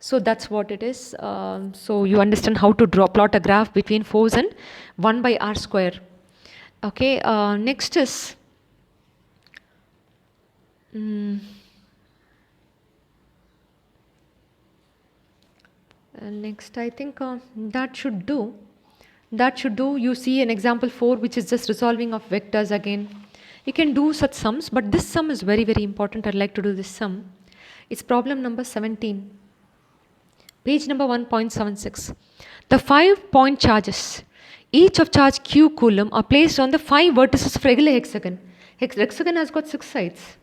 So that's what it is. So you understand how to plot a graph between force and 1 by r square. Okay, next is next I think that should do. That should do. You see an example 4, which is just resolving of vectors again. You can do such sums, but this sum is very, very important. I'd like to do this sum. It's problem number 17. Page number 1.76. The 5-point charges, each of charge q coulomb, are placed on the 5 vertices of regular hexagon. Hexagon has got 6 sides.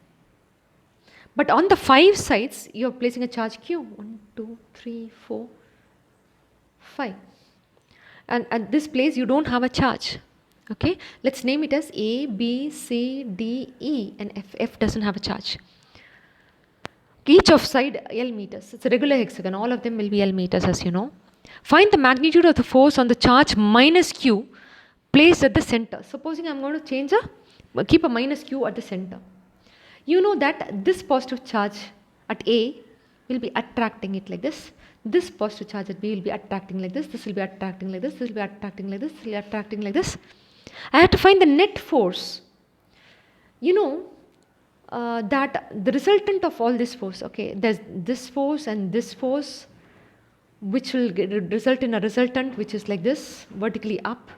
But on the 5 sides, you are placing a charge q. 1, 2, 3, 4, 5. And at this place, you don't have a charge. Okay, let's name it as A, B, C, D, E, and F. F doesn't have a charge. Each of side L meters. It's a regular hexagon. All of them will be L meters, as you know. Find the magnitude of the force on the charge minus Q placed at the center. Supposing I'm going to keep a minus Q at the center. You know that this positive charge at A will be attracting it like this. This positive charge at B will be attracting like this. This will be attracting like this. This will be attracting like this. This will be attracting like this. I have to find the net force. You know, that the resultant of all this force, okay, there's this force and this force, which will result in a resultant which is like this, vertically up,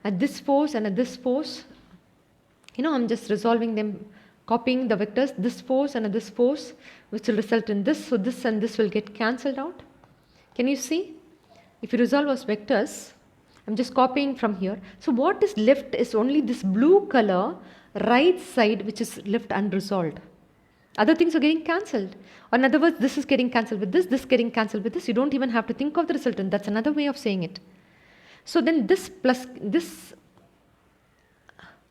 and this force and this force, you know, I'm just resolving them, copying the vectors, this force and this force, which will result in this, so this and this will get cancelled out. Can you see? If you resolve as vectors, I'm just copying from here. So what is left is only this blue color right side, which is left unresolved. Other things are getting cancelled. Or in other words, this is getting cancelled with this getting cancelled with this. You don't even have to think of the resultant. That's another way of saying it. So then this plus this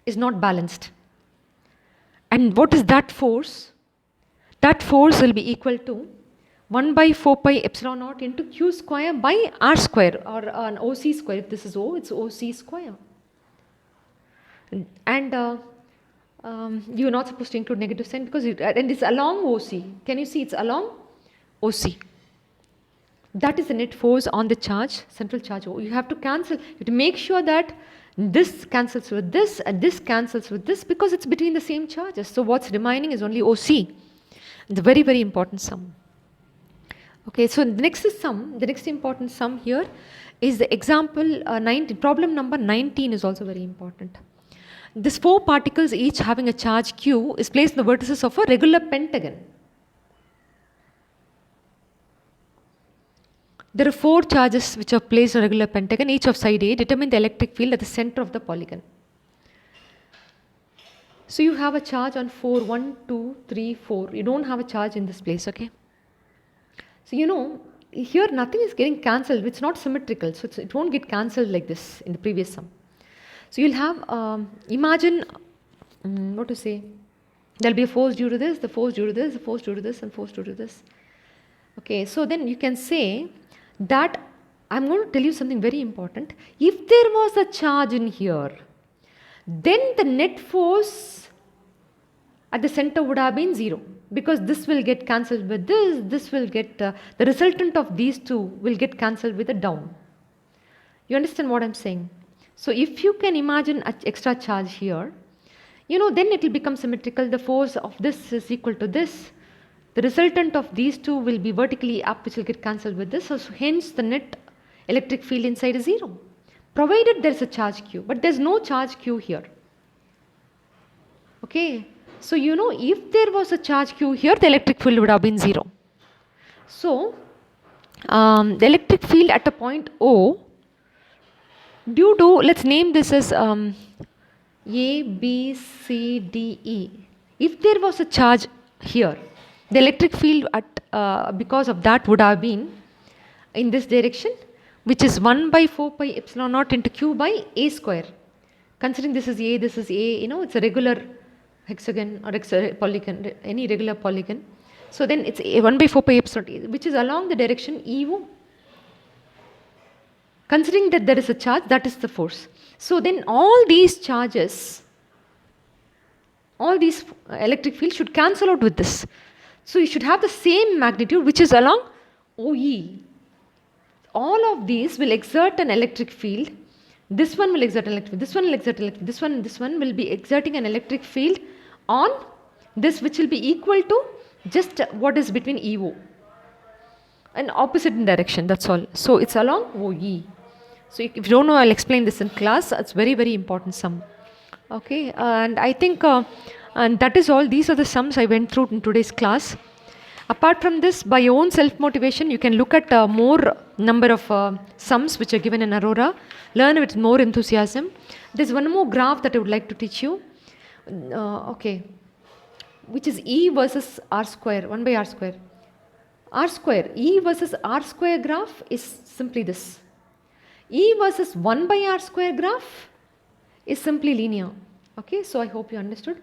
is not balanced. And what is that force? That force will be equal to 1 by 4 pi epsilon naught into q square by r square, or an OC square. If this is O, it's OC square. And you're not supposed to include negative sign because and it's along OC. Can you see it's along OC? That is the net force on the charge, central charge. You have to cancel. You have to make sure that this cancels with this and this cancels with this, because it's between the same charges. So what's remaining is only OC. The very, very important sum. Okay, so the next sum, the next important sum here is the example 19. Problem number 19 is also very important. These 4 particles, each having a charge q, is placed in the vertices of a regular pentagon. There are 4 charges which are placed on a regular pentagon, each of side A. Determine the electric field at the center of the polygon. So you have a charge on 4, 1, 2, 3, 4. You don't have a charge in this place, okay? So you know, here nothing is getting cancelled. It's not symmetrical, so it won't get cancelled like this in the previous sum. So you'll have, imagine, what to say, there'll be a force due to this, the force due to this, the force due to this, and force due to this. Okay, so then you can say that, I'm going to tell you something very important. If there was a charge in here, then the net force at the center would have been 0, because this will get cancelled with this will get, the resultant of these two will get cancelled with a down. You understand what I'm saying? So if you can imagine an extra charge here, you know, then it will become symmetrical. The force of this is equal to this. The resultant of these two will be vertically up, which will get cancelled with this. So hence the net electric field inside is 0, provided there is a charge q. But there is no charge q here. Okay. So you know, if there was a charge q here, the electric field would have been 0. So the electric field at a point O, due to, let's name this as A, B, C, D, E. If there was a charge here, the electric field at because of that would have been in this direction, which is 1 by 4 pi epsilon naught into q by a square. Considering this is a, you know, it's a regular hexagon or polygon, any regular polygon. So then it's 1 by 4 pi epsilon, which is along the direction EO. Considering that there is a charge, that is the force. So then all these charges, all these electric fields should cancel out with this. So you should have the same magnitude which is along OE. All of these will exert an electric field. This one will exert an electric field, this one will exert an electric field, this one will be exerting an electric field on this, which will be equal to just what is between EO. And opposite in direction, that's all. So it's along OE. So if you don't know, I'll explain this in class. It's very, very important sum. Okay, and I think, and that is all. These are the sums I went through in today's class. Apart from this, by your own self-motivation, you can look at more number of sums which are given in Aurora. Learn with more enthusiasm. There's one more graph that I would like to teach you. Okay, which is E versus R square, 1 by R square. R square, E versus R square graph is simply this. E versus 1 by R square graph is simply linear. Okay, so I hope you understood.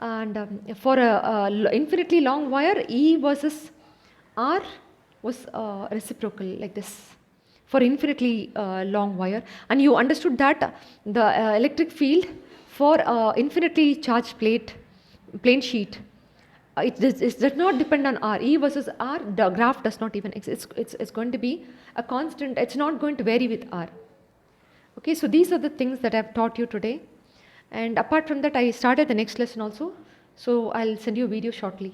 And for a infinitely long wire, E versus R was reciprocal like this. For infinitely long wire, and you understood that the electric field for infinitely charged plane sheet, it does not depend on R. E versus R, the graph does not even exist. It's going to be a constant. It's not going to vary with R. Okay, so these are the things that I've taught you today. And apart from that, I started the next lesson also. So I'll send you a video shortly.